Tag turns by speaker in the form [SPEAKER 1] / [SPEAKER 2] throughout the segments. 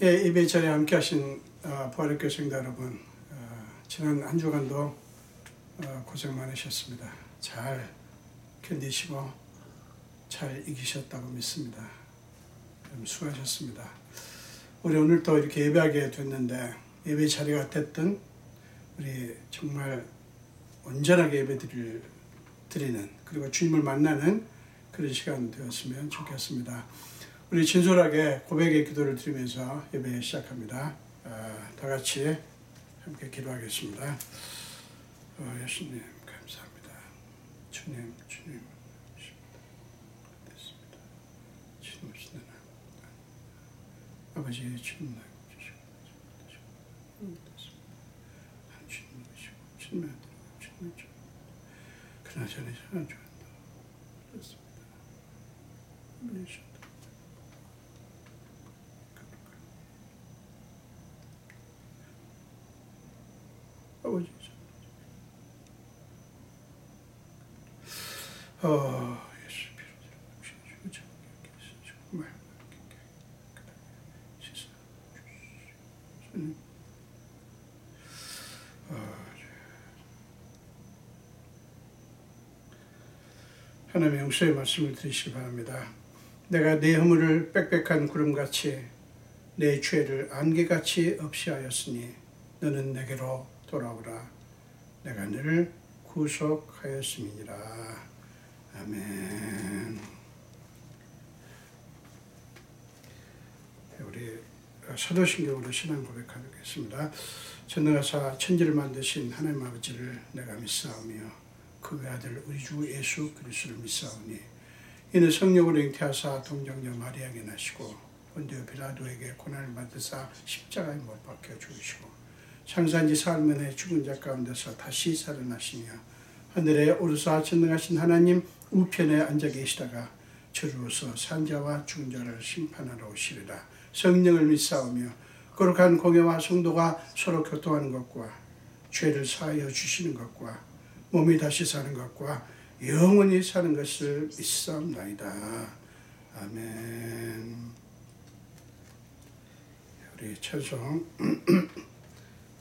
[SPEAKER 1] 예, 예배 자리에 함께 하신 부활의 교회 성도 여러분, 지난 한 주간도 고생 많으셨습니다. 잘 견디시고 잘 이기셨다고 믿습니다. 수고하셨습니다. 우리 오늘 또 이렇게 예배하게 됐는데, 예배 자리가 됐든 우리 정말 온전하게 예배 드리는, 그리고 주님을 만나는 그런 시간 되었으면 좋겠습니다. 우리 진솔하게 고백의 기도를 드리면서 예배 시작합니다. 다 같이 함께 기도하겠습니다. 예수님 감사합니다. 주님 됐습니다. 주님 오시는 아버지 주님 주시고 주님 오시고 주님 주님 그나저나 저는 좋다. 그렇습니다. 아버지, 예수 피로 정말 하나님의 용서의 말씀을 드리시기 바랍니다. 내가 내 허물을 빽빽한 구름같이 내 죄를 안개같이 없이 하였으니 너는 내게로 돌아오라. 내가 너를 구속하였음이니라. 아멘. 우리 사도신경으로 신앙 고백하겠습니다. 전능하사 천지를 만드신 하나님 아버지를 내가 믿사오며 그 외아들 우리 주 예수 그리스도를 믿사오니 이는 성령으로 잉태하사 동정녀 마리아에게 나시고 본디오 빌라도에게 고난을 받으사 십자가에 못 박혀 죽으시고 창세한 지 사흘 만에 죽은 자 가운데서 다시 살아나시며 하늘에 오르사 전능하신 하나님 우편에 앉아 계시다가 저리로서 산자와 죽은 자를 심판하러 오시리라. 성령을 믿사오며 거룩한 공회와 성도가 서로 교통하는 것과 죄를 사하여 주시는 것과 몸이 다시 사는 것과 영원히 사는 것을 믿사옵나이다. 아멘. 우리 찬송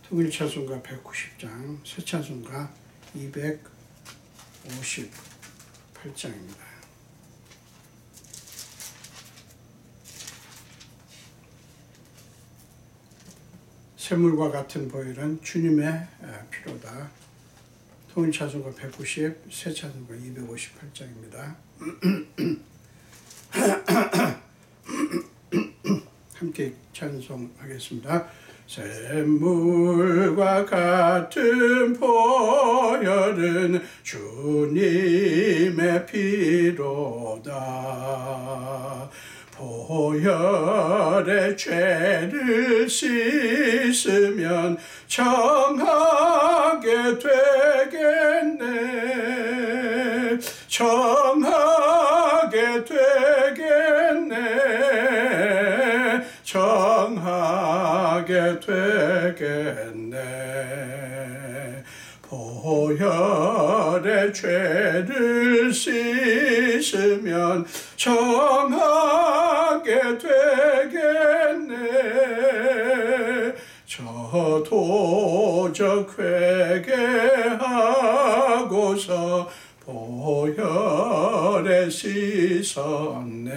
[SPEAKER 1] 통일 찬송가 190장, 새 찬송가 258장입니다. 샘물과 같은 보혈은 주님의 피로다. 통일 찬송가 190, 새 찬송가 258장입니다. 함께 찬송하겠습니다. 샘물과 같은 보혈은 주님의 피로다. 보혈의 죄를 씻으면 정하게 되겠네. 정하게 되겠네. 정하게 되겠네. 보혈의 죄를 씻으면 정하게 되겠네. 저도적 회개하고서 보혈에 씻었네.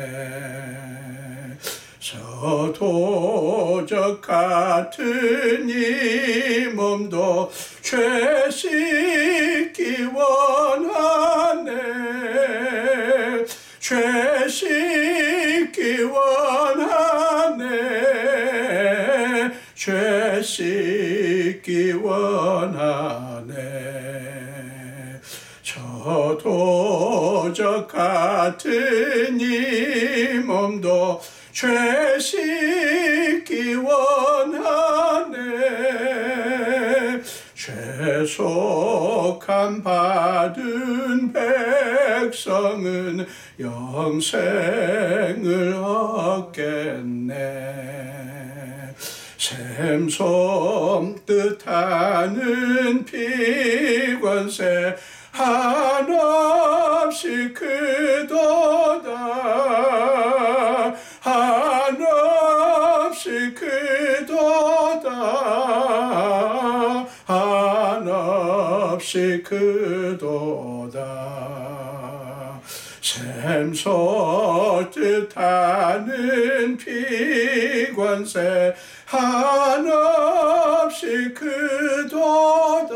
[SPEAKER 1] 저도적 같은 이 몸도 죄 씻기 원하네. 죄 씻기 원하네. 죄 씻기 원하네. 저도적 같은 이 몸도 죄 씻기 원하네. 죄속함 받은 백성은 영생을 얻겠네. 샘솜 뜻하는 피관세 한없이 크도다. 한없이 한없이 크도다 한없이 크도다 샘솟듯 하는 피관세 한없이 크도다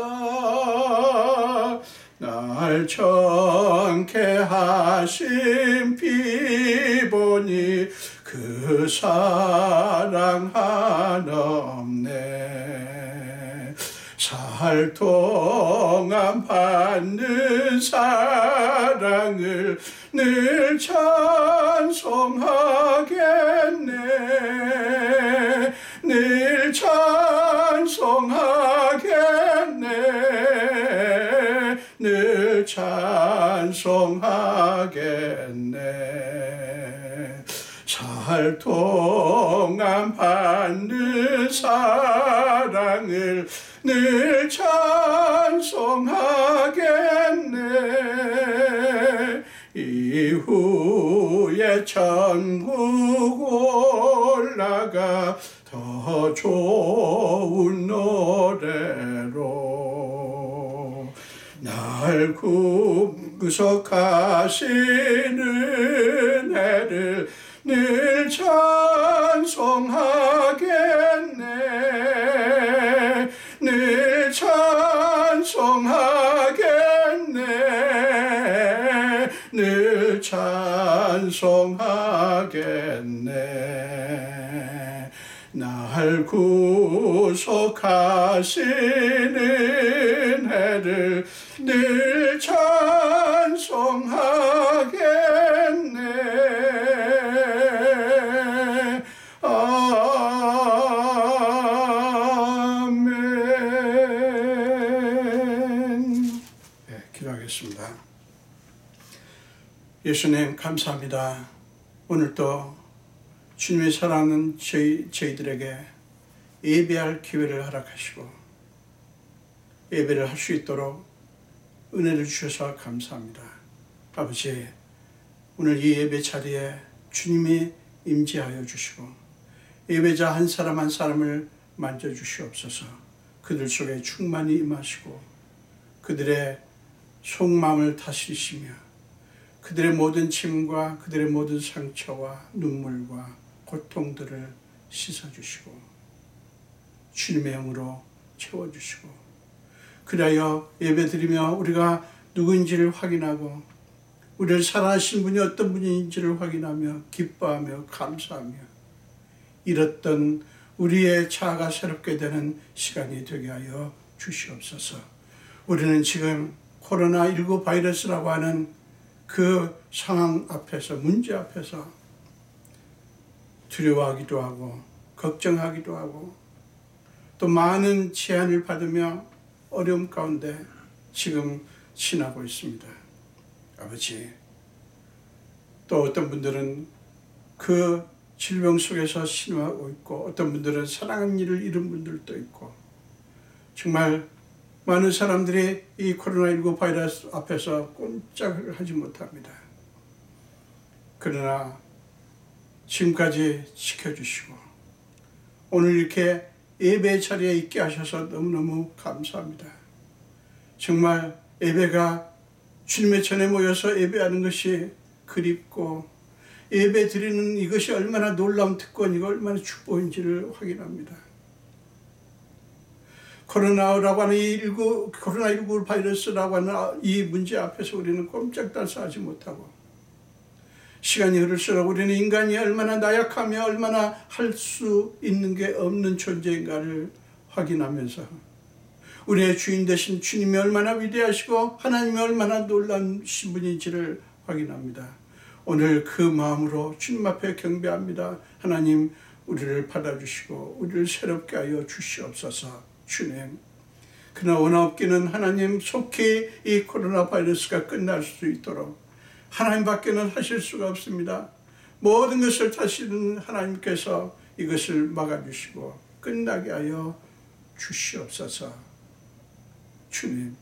[SPEAKER 1] 날 정케 하신 피 보니 그 사랑 한없네 살 동안 받는 사랑을 늘 찬송하겠네 늘 찬송하겠네 늘 찬송하겠네 살 동안 받는 사랑을 늘 찬송하겠네 이후에 천국 올라가 더 좋은 노래로 날 구속하시는 애를 늘 찬송하겠네 늘 찬송하겠네 늘 찬송하겠네 날 구속하시는 애를 늘 찬송하겠네 아멘. 네, 기도하겠습니다. 예수님 감사합니다. 오늘도 주님의 사랑하는 저희들에게 예배할 기회를 허락하시고 예배를 할 수 있도록 은혜를 주셔서 감사합니다. 아버지, 오늘 이 예배 자리에 주님이 임재하여 주시고 예배자 한 사람 한 사람을 만져주시옵소서. 그들 속에 충만히 임하시고 그들의 속마음을 다스리시며 그들의 모든 짐과 그들의 모든 상처와 눈물과 고통들을 씻어주시고 주님의 영으로 채워주시고 그리하여 예배드리며 우리가 누구인지를 확인하고 우리를 사랑하신 분이 어떤 분인지를 확인하며 기뻐하며 감사하며 잃었던 우리의 자아가 새롭게 되는 시간이 되게 하여 주시옵소서. 우리는 지금 코로나19 바이러스라고 하는 그 상황 앞에서 문제 앞에서 두려워하기도 하고 걱정하기도 하고 또 많은 제한을 받으며 어려움 가운데 지금 지나고 있습니다. 아버지, 또 어떤 분들은 그 질병 속에서 신음하고 있고 어떤 분들은 사랑하는 일을 잃은 분들도 있고 정말 많은 사람들이 이 코로나19 바이러스 앞에서 꼼짝을 하지 못합니다. 그러나 지금까지 지켜주시고 오늘 이렇게 예배 자리에 있게 하셔서 너무너무 감사합니다. 정말 예배가 주님의 전에 모여서 예배하는 것이 그립고 예배 드리는 이것이 얼마나 놀라운 특권이고 얼마나 축복인지를 확인합니다. 코로나라고 하는 코로나19 바이러스라고 하는 이 문제 앞에서 우리는 꼼짝달싹하지 못하고 시간이 흐를수록 우리는 인간이 얼마나 나약하며 얼마나 할 수 있는 게 없는 존재인가를 확인하면서 우리의 주인 되신 주님이 얼마나 위대하시고 하나님이 얼마나 놀라운 분인지를 확인합니다. 오늘 그 마음으로 주님 앞에 경배합니다. 하나님, 우리를 받아주시고 우리를 새롭게 하여 주시옵소서. 주님, 그러나 원하옵기는 하나님 속히 이 코로나 바이러스가 끝날 수 있도록 하나님밖에는 하실 수가 없습니다. 모든 것을 다스리는 하나님께서 이것을 막아주시고 끝나게 하여 주시옵소서. 주님,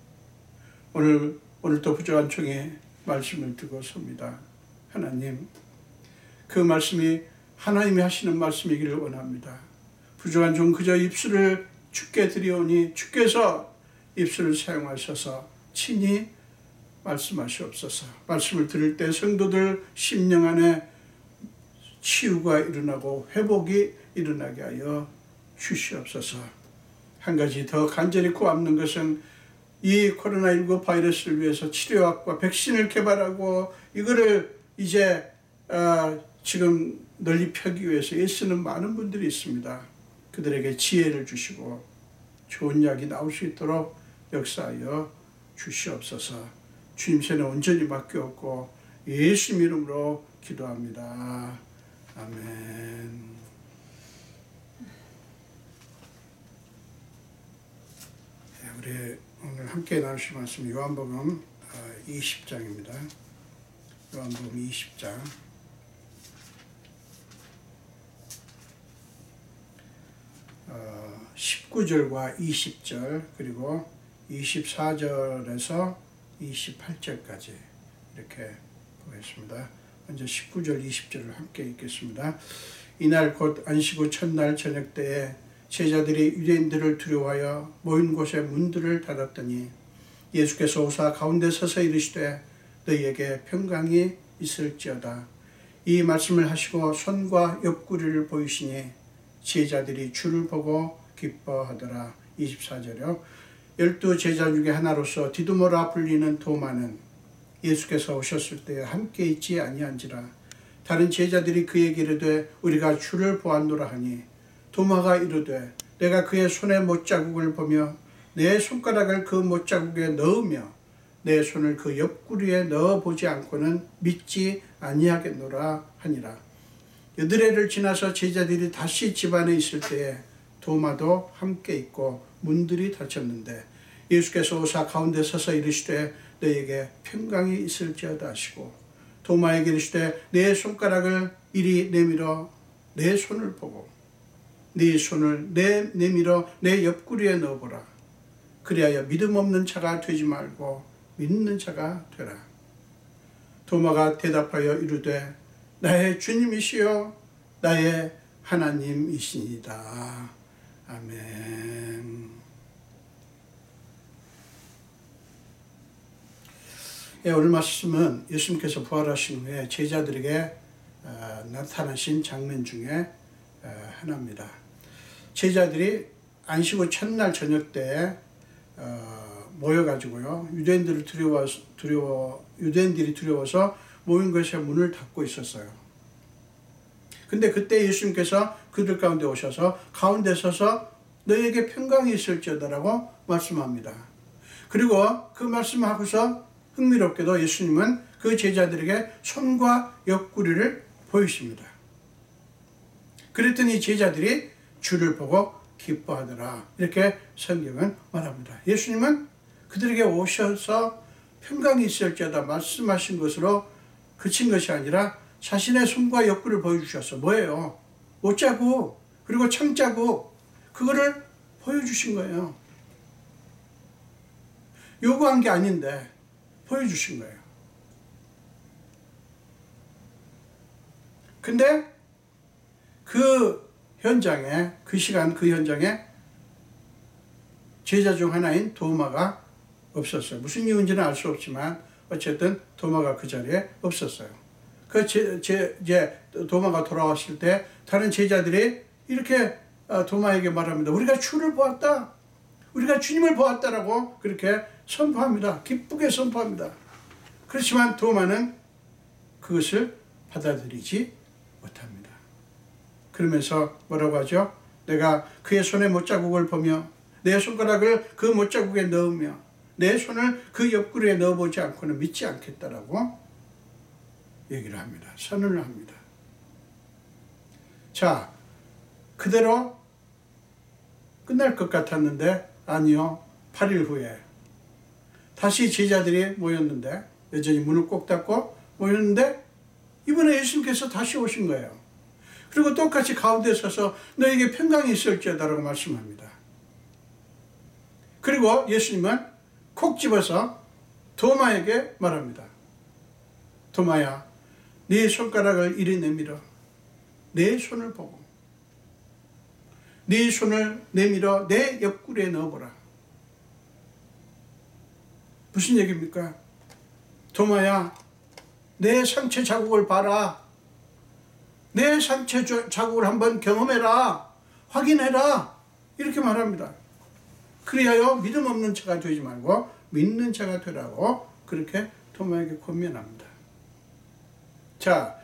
[SPEAKER 1] 오늘도 부족한 종의 말씀을 듣고 섭니다. 하나님, 그 말씀이 하나님이 하시는 말씀이기를 원합니다. 부족한 종 그저 입술을 주께 드리오니 주께서 입술을 사용하셔서 친히 말씀하시옵소서. 말씀을 들을 때 성도들 심령 안에 치유가 일어나고 회복이 일어나게 하여 주시옵소서. 한 가지 더 간절히 구하는 것은 이 코로나19 바이러스를 위해서 치료약과 백신을 개발하고 이거를 이제 지금 널리 펴기 위해서 애쓰는 많은 분들이 있습니다. 그들에게 지혜를 주시고 좋은 약이 나올 수 있도록 역사하여 주시옵소서. 주님 손에 온전히 맡겨놓고 예수님 이름으로 기도합니다. 아멘. 우리 오늘 함께 나누실 말씀 요한복음 20장입니다. 요한복음 20장 19절과 20절 그리고 24절에서 28절까지 이렇게 보겠습니다. 먼저 19절 20절을 함께 읽겠습니다. 이날 곧 안식 후 첫날 저녁 때에 제자들이 유대인들을 두려워하여 모인 곳에 문들을 닫았더니 예수께서 오사 가운데 서서 이르시되 너희에게 평강이 있을지어다. 이 말씀을 하시고 손과 옆구리를 보이시니 제자들이 주를 보고 기뻐하더라. 24절이요. 12 제자 중에 하나로서 디두모라 불리는 도마는 예수께서 오셨을 때 함께 있지 아니한지라. 다른 제자들이 그에게 이르되 우리가 주를 보았노라 하니 도마가 이르되 내가 그의 손에 못자국을 보며 내 손가락을 그 못자국에 넣으며 내 손을 그 옆구리에 넣어보지 않고는 믿지 아니하겠노라 하니라. 여드레를 지나서 제자들이 다시 집안에 있을 때에 도마도 함께 있고 문들이 닫혔는데 예수께서 오사 가운데 서서 이르시되 너에게 평강이 있을지어다 하시고 도마에게 이르시되 내 손가락을 이리 내밀어 내 손을 보고 네 손을 내밀어 내 옆구리에 넣어보라. 그리하여 믿음 없는 자가 되지 말고 믿는 자가 되라. 도마가 대답하여 이르되 나의 주님이시여 나의 하나님이시니이다. 아멘. 오늘 말씀은 예수님께서 부활하신 후에 제자들에게 나타나신 장면 중에 하나입니다. 제자들이 안식 후 첫날 저녁 때 모여가지고요. 유대인들이 두려워서 모인 곳에 문을 닫고 있었어요. 근데 그때 예수님께서 그들 가운데 오셔서 가운데 서서 너희에게 평강이 있을지어다라고 말씀합니다. 그리고 그 말씀하고서 흥미롭게도 예수님은 그 제자들에게 손과 옆구리를 보이십니다. 그랬더니 제자들이 주를 보고 기뻐하더라. 이렇게 성경은 말합니다. 예수님은 그들에게 오셔서 평강이 있을지어다 말씀하신 것으로 그친 것이 아니라 자신의 손과 옆구리를 보여주셔서 뭐예요? 못자국 그리고 창자국 그거를 보여주신 거예요. 요구한 게 아닌데 보여주신 거예요. 근데 그 현장에 그 현장에 제자 중 하나인 도마가 없었어요. 무슨 이유인지는 알 수 없지만 어쨌든 도마가 그 자리에 없었어요. 이제 도마가 돌아왔을 때 다른 제자들이 이렇게 도마에게 말합니다. 우리가 주를 보았다. 우리가 주님을 보았다라고 그렇게 선포합니다. 기쁘게 선포합니다. 그렇지만 도마는 그것을 받아들이지 못합니다. 그러면서 뭐라고 하죠? 내가 그의 손에 못자국을 보며 내 손가락을 그 못자국에 넣으며 내 손을 그 옆구리에 넣어보지 않고는 믿지 않겠다라고 얘기를 합니다. 선언을 합니다. 자, 그대로 끝날 것 같았는데 아니요. 8일 후에 다시 제자들이 모였는데 여전히 문을 꼭 닫고 모였는데 이번에 예수님께서 다시 오신 거예요. 그리고 똑같이 가운데 서서 너에게 평강이 있을지어다라고 말씀합니다. 그리고 예수님은 콕 집어서 도마에게 말합니다. 도마야, 네 손가락을 이리 내밀어 내 손을 보고 네 손을 내밀어 내 옆구리에 넣어보라. 무슨 얘기입니까? 도마야, 내 상처 자국을 봐라. 내 상처 자국을 한번 경험해라. 확인해라. 이렇게 말합니다. 그리하여 믿음 없는 자가 되지 말고 믿는 자가 되라고 그렇게 도마에게 권면합니다. 자,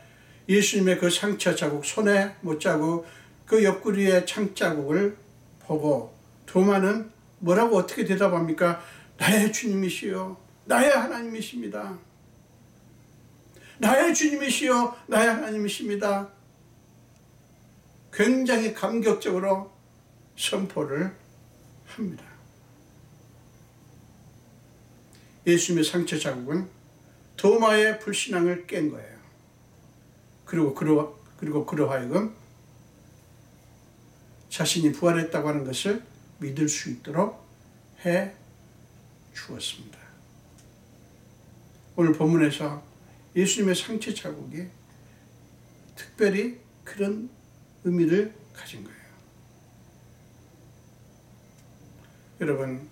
[SPEAKER 1] 예수님의 그 상처 자국, 손에 못자국, 그 옆구리의 창자국을 보고 도마는 뭐라고 어떻게 대답합니까? 나의 주님이시여, 나의 하나님이십니다. 나의 주님이시여, 나의 하나님이십니다. 굉장히 감격적으로 선포를 합니다. 예수님의 상처 자국은 도마의 불신앙을 깬 거예요. 그리고 그로 하여금 자신이 부활했다고 하는 것을 믿을 수 있도록 해 주었습니다. 오늘 본문에서 예수님의 상처 자국이 특별히 그런 의미를 가진 거예요. 여러분,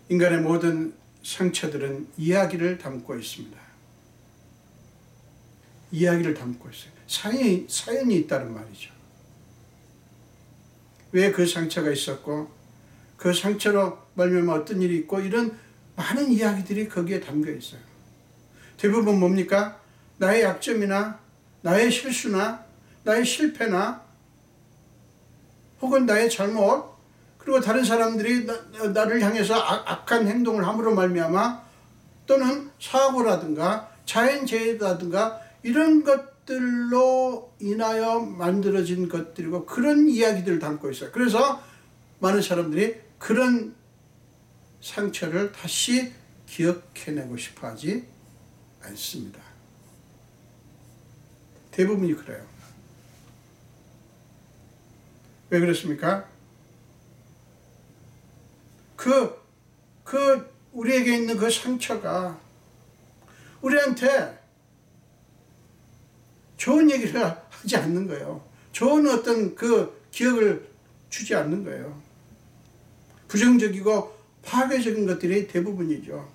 [SPEAKER 1] 인간의 모든 상처들은 이야기를 담고 있습니다. 이야기를 담고 있어요. 사연이 있다는 말이죠. 왜 그 상처가 있었고 그 상처로 말미암아 어떤 일이 있고 이런 많은 이야기들이 거기에 담겨 있어요. 대부분 뭡니까? 나의 약점이나 나의 실수나 나의 실패나 혹은 나의 잘못, 그리고 다른 사람들이 나를 향해서 악한 행동을 함으로 말미암아 또는 사고라든가 자연재해라든가 이런 것들로 인하여 만들어진 것들이고 그런 이야기들을 담고 있어요. 그래서 많은 사람들이 그런 상처를 다시 기억해내고 싶어 하지 않습니다. 대부분이 그래요. 왜 그렇습니까? 우리에게 있는 그 상처가 우리한테 좋은 얘기를 하지 않는 거예요. 좋은 어떤 그 기억을 주지 않는 거예요. 부정적이고 파괴적인 것들이 대부분이죠.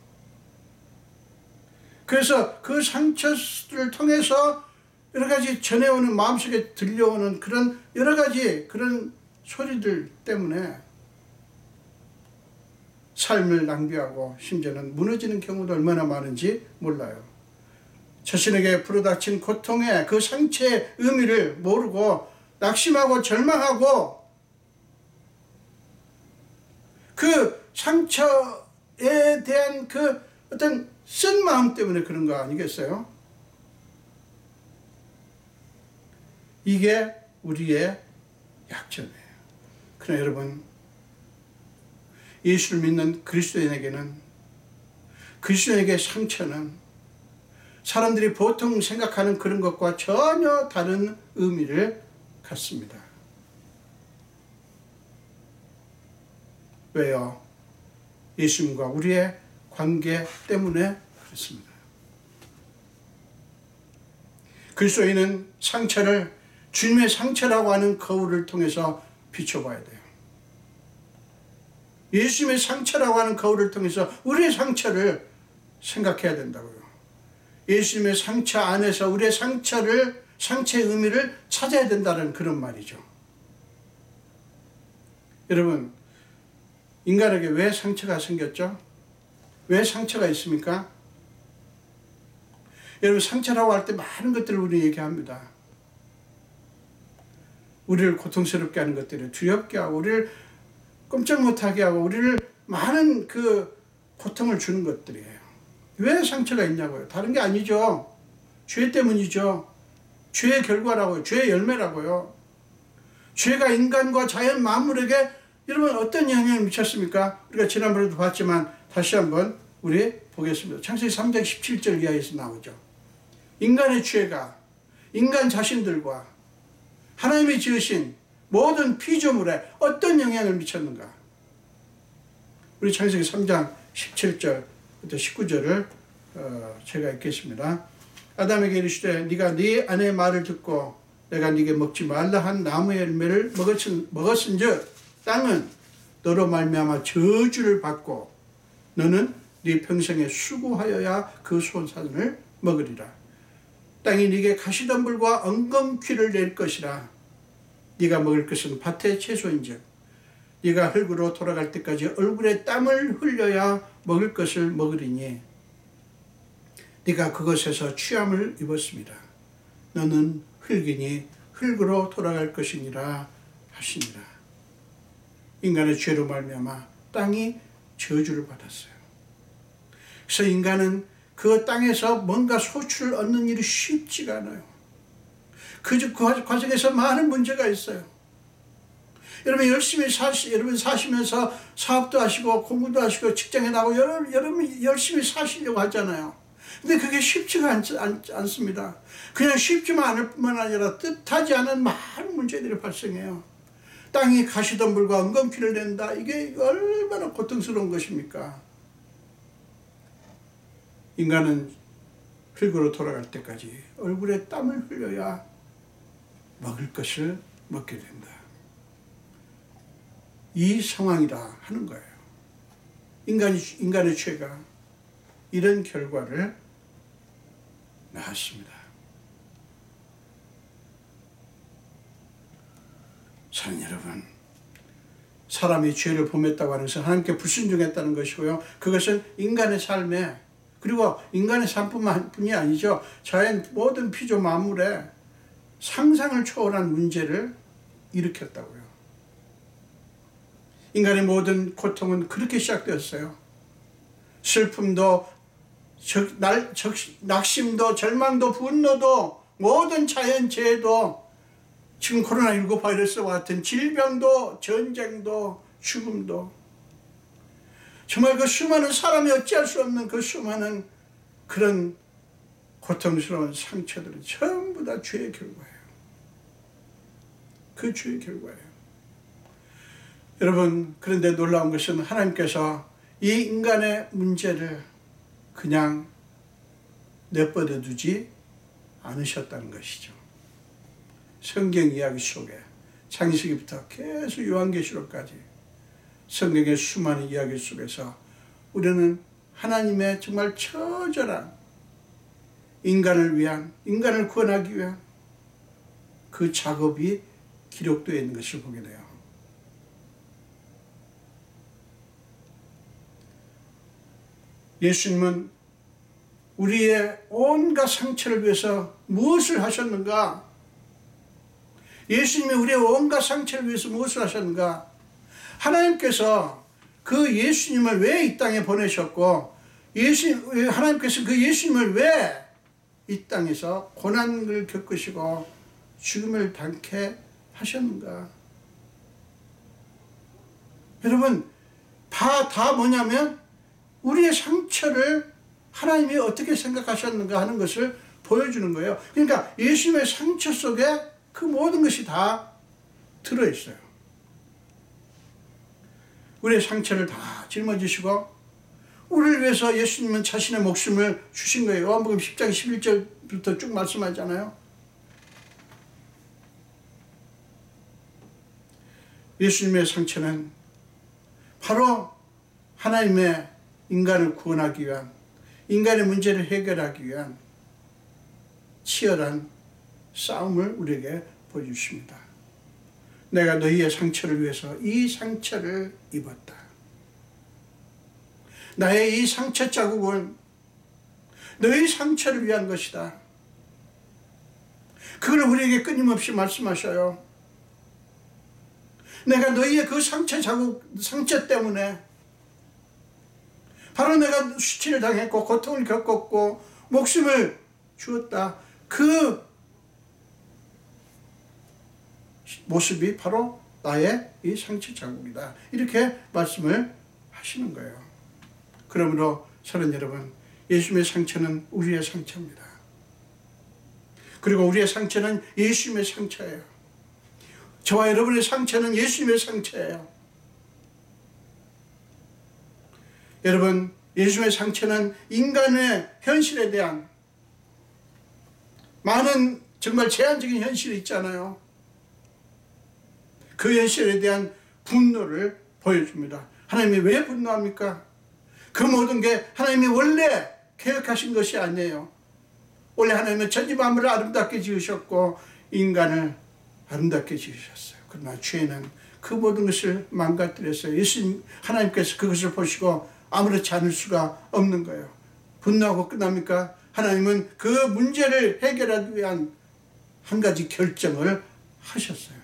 [SPEAKER 1] 그래서 그 상처를 통해서 여러 가지 전해오는, 마음속에 들려오는 그런 여러 가지 그런 소리들 때문에 삶을 낭비하고 심지어는 무너지는 경우도 얼마나 많은지 몰라요. 자신에게 불어닥친 고통의 그 상처의 의미를 모르고 낙심하고 절망하고 그 상처에 대한 그 어떤 쓴 마음 때문에 그런 거 아니겠어요? 이게 우리의 약점이에요. 그러나 여러분, 예수를 믿는 그리스도인에게는, 그리스도인에게 상처는 사람들이 보통 생각하는 그런 것과 전혀 다른 의미를 갖습니다. 왜요? 예수님과 우리의 관계 때문에 그렇습니다. 그리스도인은 상처를 주님의 상처라고 하는 거울을 통해서 비춰봐야 돼요. 예수님의 상처라고 하는 거울을 통해서 우리의 상처를 생각해야 된다고요. 예수님의 상처 안에서 우리의 상처의 의미를 찾아야 된다는 그런 말이죠. 여러분, 인간에게 왜 상처가 생겼죠? 왜 상처가 있습니까? 여러분, 상처라고 할 때 많은 것들을 우리 얘기합니다. 우리를 고통스럽게 하는 것들을 두렵게 하고 우리를 꼼짝 못하게 하고 우리를 많은 그 고통을 주는 것들이에요. 왜 상처가 있냐고요? 다른 게 아니죠. 죄 때문이죠. 죄의 결과라고요. 죄의 열매라고요. 죄가 인간과 자연 만물에게 여러분 어떤 영향을 미쳤습니까? 우리가 지난번에도 봤지만 다시 한번 우리 보겠습니다. 창세기 3장 17절 이하에서 나오죠. 인간의 죄가 인간 자신들과 하나님이 지으신 모든 피조물에 어떤 영향을 미쳤는가? 우리 창세기 3장 17절부터 19절을 제가 읽겠습니다. 아담에게 이르시되 네가 네 아내의 말을 듣고 내가 네게 먹지 말라 한 나무의 열매를 먹었은즉 땅은 너로 말미암아 저주를 받고 너는 네 평생에 수고하여야 그 소산을 먹으리라. 땅이 네게 가시덤불과 엉겅퀴를 낼 것이라. 네가 먹을 것은 밭의 채소인즉 네가 흙으로 돌아갈 때까지 얼굴에 땀을 흘려야 먹을 것을 먹으리니 네가 그것에서 취함을 입었습니다. 너는 흙이니 흙으로 돌아갈 것이니라 하시니라. 인간의 죄로 말미암아 땅이 저주를 받았어요. 그래서 인간은 그 땅에서 뭔가 소출을 얻는 일이 쉽지가 않아요. 그 과정에서 많은 문제가 있어요. 여러분 여러분 사시면서 사업도 하시고 공부도 하시고 직장에 나가고 여러분 열심히 사시려고 하잖아요. 근데 그게 쉽지가 않습니다. 그냥 쉽지만 않을 뿐만 아니라 뜻하지 않은 많은 문제들이 발생해요. 땅이 가시덤불과 엉겅퀴를 낸다. 이게 얼마나 고통스러운 것입니까? 인간은 흙으로 돌아갈 때까지 얼굴에 땀을 흘려야 먹을 것을 먹게 된다. 이 상황이다 하는 거예요. 인간의 죄가 이런 결과를 낳았습니다. 사랑하는 여러분, 사람이 죄를 범했다고 하는 것은 하나님께 불순종했다는 것이고요. 그것은 인간의 삶에, 그리고 인간의 삶뿐이 아니죠. 자연 모든 피조 만물에 상상을 초월한 문제를 일으켰다고요. 인간의 모든 고통은 그렇게 시작되었어요. 슬픔도 낙심도 절망도 분노도 모든 자연재해도 지금 코로나19 바이러스와 같은 질병도 전쟁도 죽음도 정말 그 수많은 사람이 어찌할 수 없는 그 수많은 그런 고통스러운 상처들은 전부 다 죄의 결과예요. 그 죄의 결과예요. 여러분, 그런데 놀라운 것은 하나님께서 이 인간의 문제를 그냥 내버려 두지 않으셨다는 것이죠. 성경 이야기 속에 창세기부터 계속 요한계시록까지 성경의 수많은 이야기 속에서 우리는 하나님의 정말 처절한 인간을 구원하기 위한 그 작업이 기록되어 있는 것을 보게 돼요. 예수님은 우리의 온갖 상처를 위해서 무엇을 하셨는가? 예수님이 우리의 온갖 상처를 위해서 무엇을 하셨는가? 하나님께서 그 예수님을 왜 이 땅에 보내셨고, 하나님께서 그 예수님을 왜 이 땅에서 고난을 겪으시고 죽음을 당케 하셨는가? 여러분, 다 뭐냐면 우리의 상처를 하나님이 어떻게 생각하셨는가 하는 것을 보여주는 거예요. 그러니까 예수님의 상처 속에 그 모든 것이 다 들어있어요. 우리의 상처를 다 짊어지시고 우리를 위해서 예수님은 자신의 목숨을 주신 거예요. 요한복음 10장 11절부터 쭉 말씀하잖아요. 예수님의 상처는 바로 하나님의 인간을 구원하기 위한, 인간의 문제를 해결하기 위한 치열한 싸움을 우리에게 보여주십니다. 내가 너희의 상처를 위해서 이 상처를 입었다. 나의 이 상처 자국은 너희 상처를 위한 것이다. 그걸 우리에게 끊임없이 말씀하셔요. 내가 너희의 그 상처 때문에 바로 내가 수치를 당했고 고통을 겪었고 목숨을 주었다. 그 모습이 바로 나의 이 상처 자국이다. 이렇게 말씀을 하시는 거예요. 그러므로 사랑하는 여러분, 예수님의 상처는 우리의 상처입니다. 그리고 우리의 상처는 예수님의 상처예요. 저와 여러분의 상처는 예수님의 상처예요. 여러분, 예수님의 상처는 인간의 현실에 대한 많은 정말 제한적인 현실이 있잖아요. 그 현실에 대한 분노를 보여줍니다. 하나님이 왜 분노합니까? 그 모든 게 하나님이 원래 계획하신 것이 아니에요. 원래 하나님은 천지만물을 아름답게 지으셨고 인간을 아름답게 지으셨어요. 그러나 죄는 그 모든 것을 망가뜨렸어요. 예수님 하나님께서 그것을 보시고 아무렇지 않을 수가 없는 거예요. 분노하고 끝납니까? 하나님은 그 문제를 해결하기 위한 한 가지 결정을 하셨어요.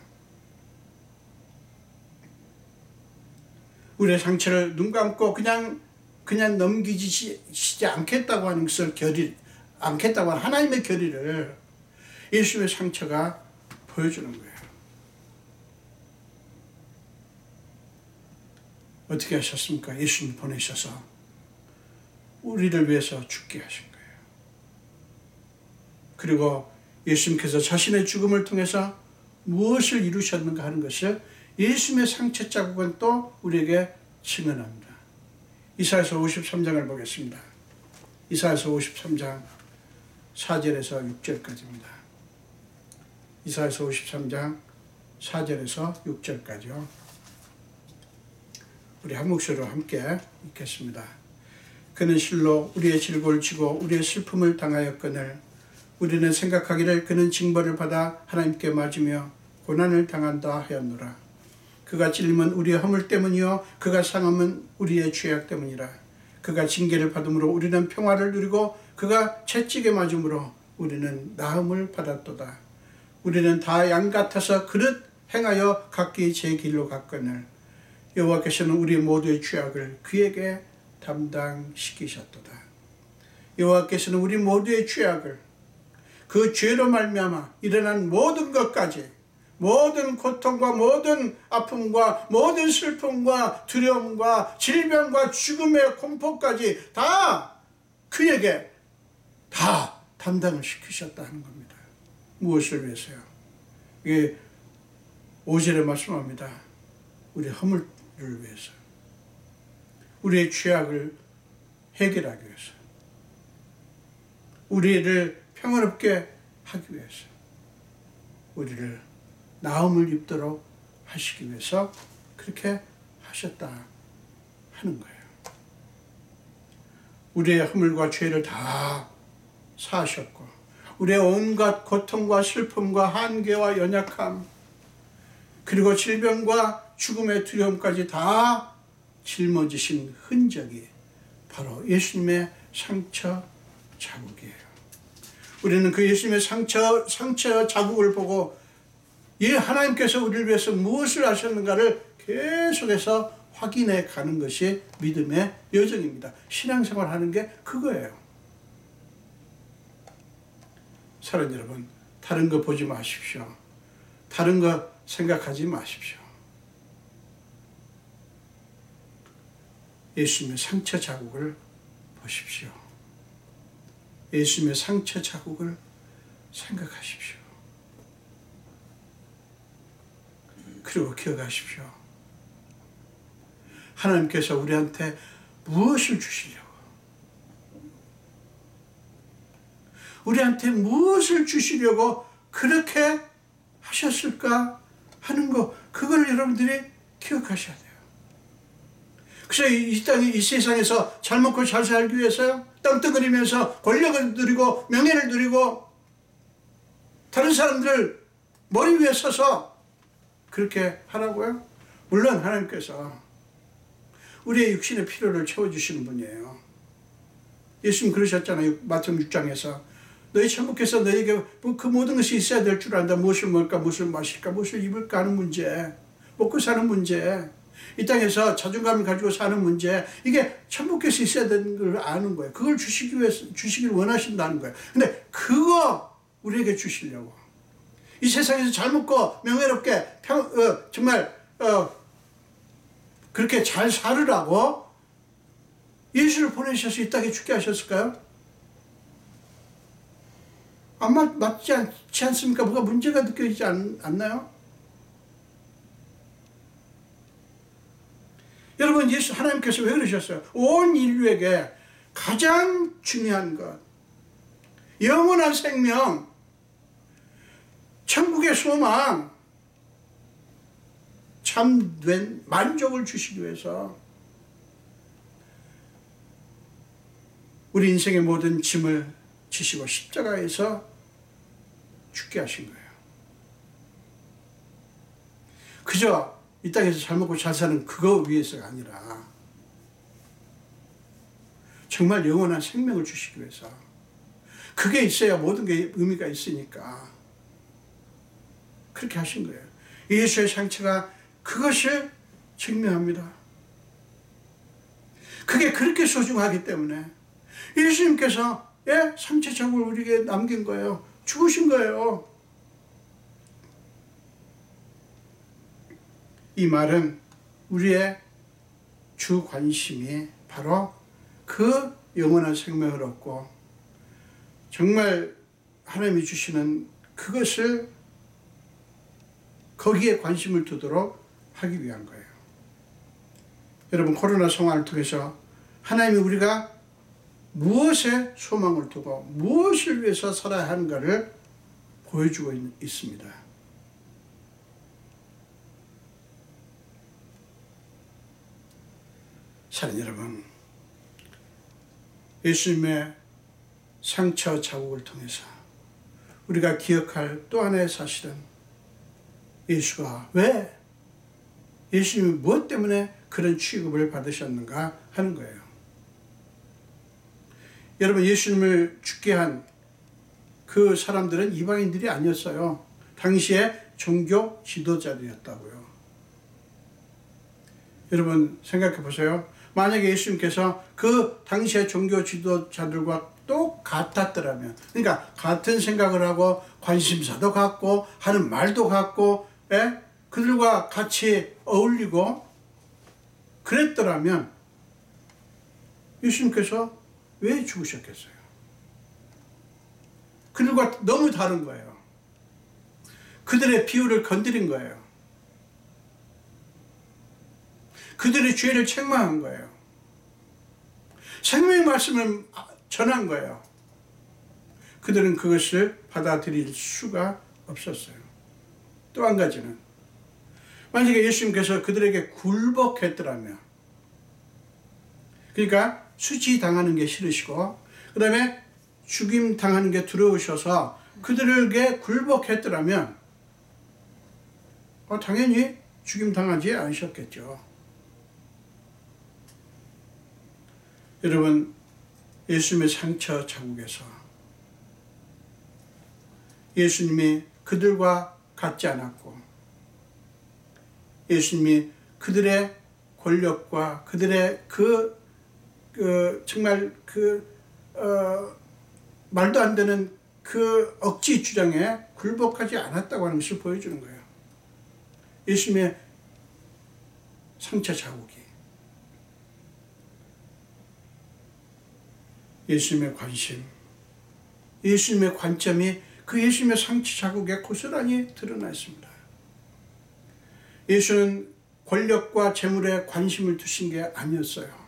[SPEAKER 1] 우리의 상처를 눈 감고 그냥 넘기지 않겠다고 하는 것을 않겠다고 하는 하나님의 결의를 예수님의 상처가 보여주는 거예요. 어떻게 하셨습니까? 예수님 보내셔서 우리를 위해서 죽게 하신 거예요. 그리고 예수님께서 자신의 죽음을 통해서 무엇을 이루셨는가 하는 것을 예수님의 상처 자국은 또 우리에게 증언합니다. 이사야서 53장을 보겠습니다. 이사야서 53장 4절에서 6절까지입니다. 이사야서 53장 4절에서 6절까지요. 우리 한 목소리로 함께 읽겠습니다. 그는 실로 우리의 질고를 지고 우리의 슬픔을 당하였거늘 우리는 생각하기를 그는 징벌을 받아 하나님께 맞으며 고난을 당한다 하였노라. 그가 찔림은 우리의 허물 때문이요 그가 상함은 우리의 죄악 때문이라. 그가 징계를 받음으로 우리는 평화를 누리고 그가 채찍에 맞음으로 우리는 나음을 받았도다. 우리는 다 양 같아서 그릇 행하여 각기 제 길로 갔거늘 여호와께서는 우리 모두의 죄악을 그에게 담당시키셨도다. 여호와께서는 우리 모두의 죄악을 그 죄로 말미암아 일어난 모든 것까지 모든 고통과 모든 아픔과 모든 슬픔과 두려움과 질병과 죽음의 공포까지 다 그에게 다 담당을 시키셨다 하는 겁니다. 무엇을 위해서요? 이게 5절에 말씀합니다. 우리 허물을 위해서, 우리의 죄악을 해결하기 위해서, 우리를 평화롭게 하기 위해서, 우리를 나음을 입도록 하시기 위해서 그렇게 하셨다 하는 거예요. 우리의 허물과 죄를 다 사하셨고 우리의 온갖 고통과 슬픔과 한계와 연약함 그리고 질병과 죽음의 두려움까지 다 짊어지신 흔적이 바로 예수님의 상처 자국이에요. 우리는 그 예수님의 상처 자국을 보고 하나님께서 우리를 위해서 무엇을 하셨는가를 계속해서 확인해 가는 것이 믿음의 여정입니다. 신앙생활 하는 게 그거예요. 사랑하는 여러분, 다른 거 보지 마십시오. 다른 거 생각하지 마십시오. 예수님의 상처 자국을 보십시오. 예수님의 상처 자국을 생각하십시오. 그리고 기억하십시오. 하나님께서 우리한테 무엇을 주시려고, 우리한테 무엇을 주시려고 그렇게 하셨을까 하는 거, 그걸 여러분들이 기억하셔야 돼요. 그래서 이 세상에서 잘 먹고 잘 살기 위해서요, 떵떵거리면서 권력을 누리고 명예를 누리고 다른 사람들을 머리 위에 서서 그렇게 하라고요? 물론 하나님께서 우리의 육신의 필요를 채워주시는 분이에요. 예수님 그러셨잖아요. 마태복음 6장에서 너희 천국께서 너희에게 그 모든 것이 있어야 될 줄 안다. 무엇을 먹을까, 무엇을 마실까, 무엇을 입을까 하는 문제, 먹고 사는 문제, 이 땅에서 자존감을 가지고 사는 문제, 이게 천국께서 있어야 되는 걸 아는 거예요. 그걸 주시길 원하신다는 거예요. 근데 그거 우리에게 주시려고, 이 세상에서 잘 먹고 명예롭게 그렇게 잘 살으라고 예수를 보내셔서 이 땅에 죽게 하셨을까요? 맞지 않지 않습니까? 뭐가 문제가 느껴지지 않나요? 여러분, 하나님께서 왜 그러셨어요? 온 인류에게 가장 중요한 것, 영원한 생명, 천국의 소망, 참된 만족을 주시기 위해서 우리 인생의 모든 짐을 지시고 십자가에서 죽게 하신 거예요. 그저 이 땅에서 잘 먹고 잘 사는 그거 위해서가 아니라 정말 영원한 생명을 주시기 위해서, 그게 있어야 모든 게 의미가 있으니까 그렇게 하신 거예요. 예수의 상처가 그것을 증명합니다. 그게 그렇게 소중하기 때문에 예수님께서 상처 자국을 우리에게 남긴 거예요. 죽으신 거예요. 이 말은 우리의 주 관심이 바로 그 영원한 생명을 얻고 정말 하나님이 주시는 그것을 거기에 관심을 두도록 하기 위한 거예요. 여러분, 코로나 상황을 통해서 하나님이 우리가 무엇에 소망을 두고 무엇을 위해서 살아야 하는가를 보여주고 있습니다. 사랑하는 여러분, 예수님의 상처 자국을 통해서 우리가 기억할 또 하나의 사실은 예수가 왜, 예수님이 무엇 때문에 그런 취급을 받으셨는가 하는 거예요. 여러분, 예수님을 죽게 한 그 사람들은 이방인들이 아니었어요. 당시에 종교 지도자들이었다고요. 여러분, 생각해 보세요. 만약에 예수님께서 그 당시의 종교 지도자들과 똑같았더라면, 그러니까 같은 생각을 하고 관심사도 갖고 하는 말도 갖고 그들과 같이 어울리고 그랬더라면 예수님께서 왜 죽으셨겠어요? 그들과 너무 다른 거예요. 그들의 비유를 건드린 거예요. 그들의 죄를 책망한 거예요. 생명의 말씀을 전한 거예요. 그들은 그것을 받아들일 수가 없었어요. 또 한 가지는, 만약에 예수님께서 그들에게 굴복했더라면, 그러니까 수치당하는 게 싫으시고 그 다음에 죽임 당하는 게 두려우셔서 그들에게 굴복했더라면 당연히 죽임 당하지 않으셨겠죠. 여러분, 예수님의 상처 자국에서 예수님이 그들과 같지 않았고 예수님이 그들의 권력과 그들의 정말 말도 안 되는 그 억지 주장에 굴복하지 않았다고 하는 것을 보여주는 거예요. 예수님의 상처 자국이, 예수님의 관심, 예수님의 관점이 그 예수님의 상처 자국에 고스란히 드러나 있습니다. 예수는 권력과 재물에 관심을 두신 게 아니었어요.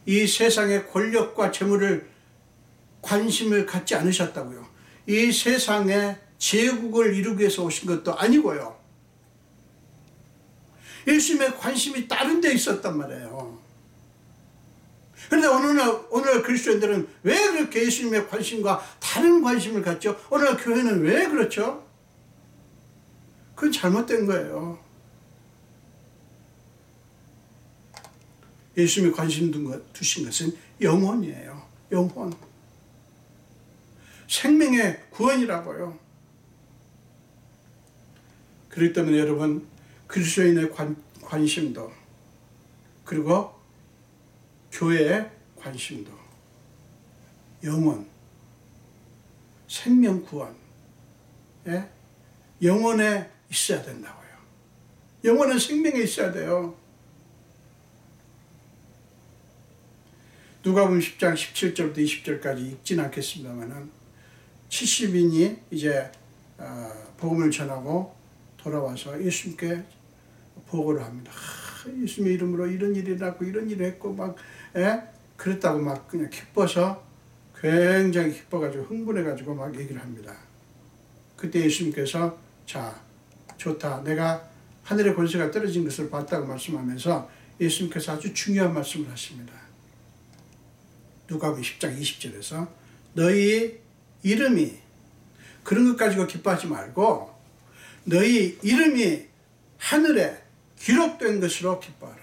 [SPEAKER 1] 이 세상의 권력과 재물을 관심을 갖지 않으셨다고요. 이 세상의 제국을 이루기 위해서 오신 것도 아니고요. 예수님의 관심이 다른 데 있었단 말이에요. 그런데 오늘날 그리스도인들은 왜 그렇게 예수님의 관심과 다른 관심을 갖죠? 오늘날 교회는 왜 그렇죠? 그건 잘못된 거예요. 예수님이 관심 두신 것은 영혼이에요. 영혼. 생명의 구원이라고요. 그렇기 때문에 여러분, 그리스도인의 관심도, 그리고 교회의 관심도 영혼, 생명 구원, 영혼에 있어야 된다고요. 영혼은 생명에 있어야 돼요. 누가복음 10장 17절부터 20절까지 읽진 않겠습니다만은 70인이 이제 복음을 전하고 돌아와서 예수님께 보고를 합니다. 예수님의 이름으로 이런 일이 났고 이런 일을 했고 막 그랬다고 막 그냥 기뻐서, 굉장히 기뻐가지고 흥분해가지고 막 얘기를 합니다. 그때 예수님께서 자, 좋다. 내가 하늘의 권세가 떨어진 것을 봤다고 말씀하면서 예수님께서 아주 중요한 말씀을 하십니다. 누가복음 10장 20절에서 너희 이름이, 그런 것 가지고 기뻐하지 말고 너희 이름이 하늘에 기록된 것으로 기뻐하라.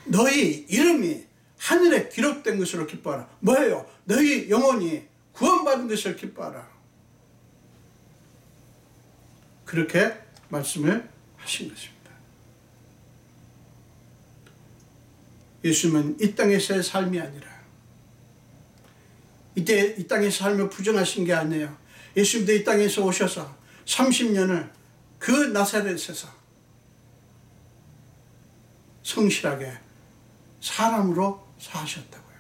[SPEAKER 1] 너희 이름이 하늘에 기록된 것으로 기뻐하라. 뭐예요? 너희 영혼이 구원받은 것을 기뻐하라. 그렇게 말씀을 하신 것입니다. 예수님은 이 땅에서의 삶이 아니라 이때 이 땅에서 삶을 부정하신 게 아니에요. 예수님도 이 땅에서 오셔서 30년을 그 나사렛에서 성실하게 사람으로 사셨다고요.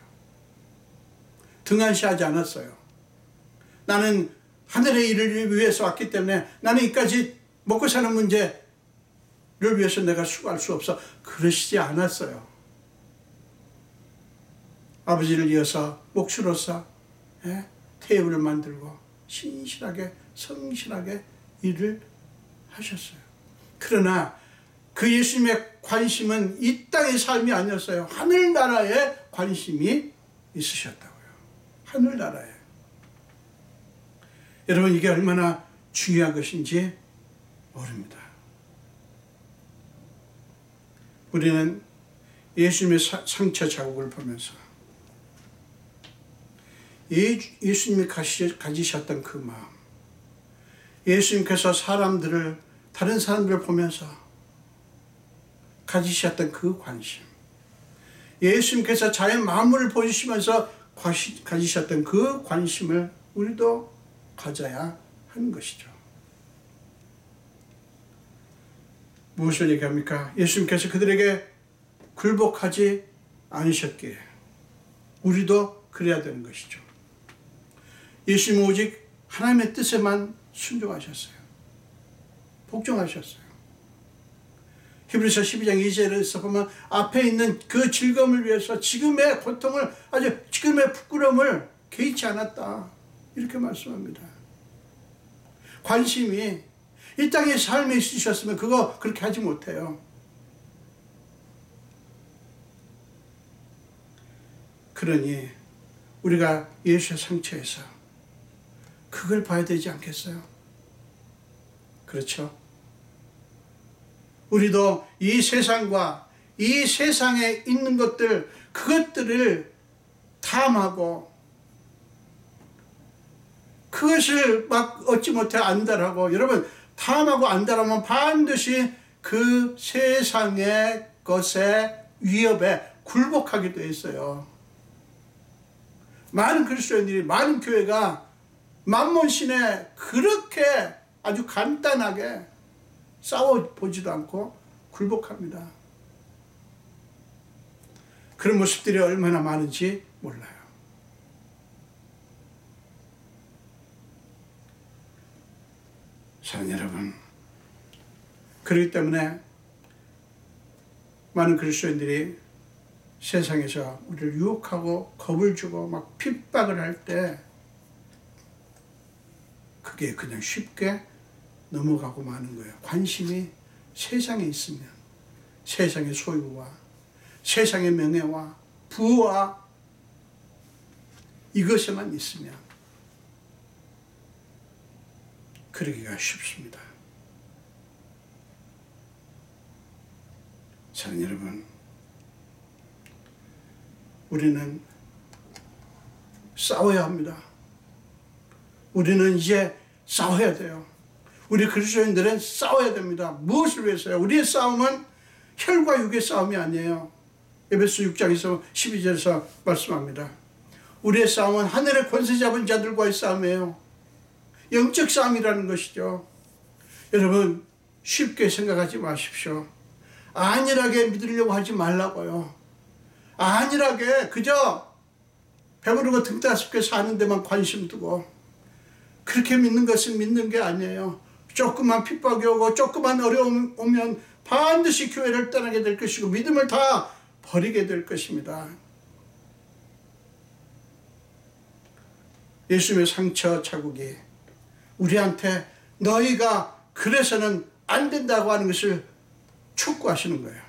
[SPEAKER 1] 등한시하지 않았어요. 나는 하늘의 일을 위해서 왔기 때문에 나는 이까지 먹고 사는 문제를 위해서 내가 수고할 수 없어. 그러시지 않았어요. 아버지를 이어서 목수로서 테이블을 만들고 신실하게 성실하게 일을 하셨어요. 그러나 그 예수님의 관심은 이 땅의 삶이 아니었어요. 하늘나라에 관심이 있으셨다고요. 하늘나라에. 여러분, 이게 얼마나 중요한 것인지 모릅니다. 우리는 예수님의 상처 자국을 보면서 예수님이 가지셨던 그 마음, 예수님께서 다른 사람들을 보면서 가지셨던 그 관심, 예수님께서 자의 마음을 보여주시면서 가지셨던 그 관심을 우리도 가져야 하는 것이죠. 무엇을 얘기합니까? 예수님께서 그들에게 굴복하지 않으셨기에 우리도 그래야 되는 것이죠. 예수님은 오직 하나님의 뜻에만 순종하셨어요. 복종하셨어요. 히브리서 12장 2절에서 보면 앞에 있는 그 즐거움을 위해서 지금의 고통을, 아주 지금의 부끄러움을 개의치 않았다. 이렇게 말씀합니다. 관심이 이 땅의 삶에 있으셨으면 그거 그렇게 하지 못해요. 그러니 우리가 예수의 상처에서 그걸 봐야 되지 않겠어요? 그렇죠? 우리도 이 세상과 이 세상에 있는 것들, 그것들을 탐하고 그것을 막 얻지 못해 안달하고, 여러분, 탐하고 안달하면 반드시 그 세상의 것의 위협에 굴복하게 돼 있어요. 많은 그리스도인들이, 많은 교회가 만몬신에 그렇게 아주 간단하게 싸워보지도 않고 굴복합니다. 그런 모습들이 얼마나 많은지 몰라요. 사랑하는 여러분, 그렇기 때문에 많은 그리스도인들이 세상에서 우리를 유혹하고 겁을 주고 막 핍박을 할 때 그게 그냥 쉽게 넘어가고 마는 거예요. 관심이 세상에 있으면, 세상의 소유와 세상의 명예와 부와 이것에만 있으면 그러기가 쉽습니다. 사랑하는 여러분, 우리는 싸워야 합니다. 우리는 이제 싸워야 돼요. 우리 그리스도인들은 싸워야 됩니다. 무엇을 위해서요? 우리의 싸움은 혈과 육의 싸움이 아니에요. 에베소 6장에서 12절에서 말씀합니다. 우리의 싸움은 하늘의 권세 잡은 자들과의 싸움이에요. 영적 싸움이라는 것이죠. 여러분, 쉽게 생각하지 마십시오. 안일하게 믿으려고 하지 말라고요. 안일하게 그저 배부르고 등 따숩게 사는 데만 관심 두고 그렇게 믿는 것은 믿는 게 아니에요. 조그만 핍박이 오고 조그만 어려움 오면 반드시 교회를 떠나게 될 것이고 믿음을 다 버리게 될 것입니다. 예수님의 상처 자국이 우리한테 너희가 그래서는 안 된다고 하는 것을 촉구하시는 거예요.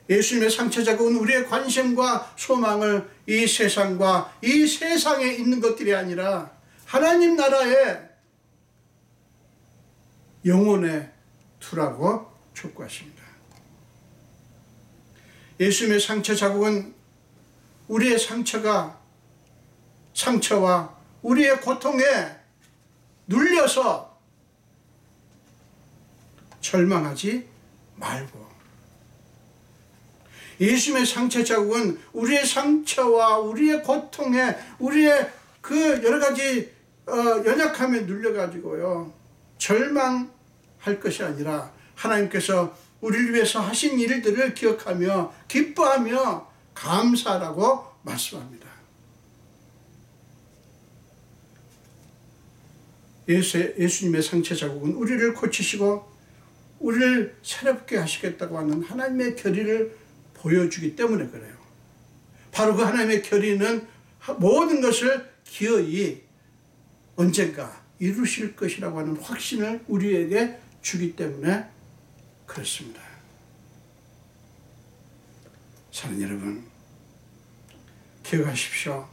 [SPEAKER 1] 예수님의 상처 자국은 우리의 관심과 소망을 이 세상과 이 세상에 있는 것들이 아니라 하나님 나라의 영혼에 두라고 촉구하십니다. 예수님의 상처 자국은 우리의 상처와 우리의 고통에 눌려서 절망하지 말고, 예수님의 상처 자국은 우리의 상처와 우리의 고통에, 우리의 그 여러 가지 연약함에 눌려가지고요 절망할 것이 아니라 하나님께서 우리를 위해서 하신 일들을 기억하며 기뻐하며 감사하라고 말씀합니다. 예수님의 상처 자국은 우리를 고치시고 우리를 새롭게 하시겠다고 하는 하나님의 결의를 보여주기 때문에 그래요. 바로 그 하나님의 결의는 모든 것을 기어이 언젠가 이루실 것이라고 하는 확신을 우리에게 주기 때문에 그렇습니다. 사랑하는 여러분, 기억하십시오.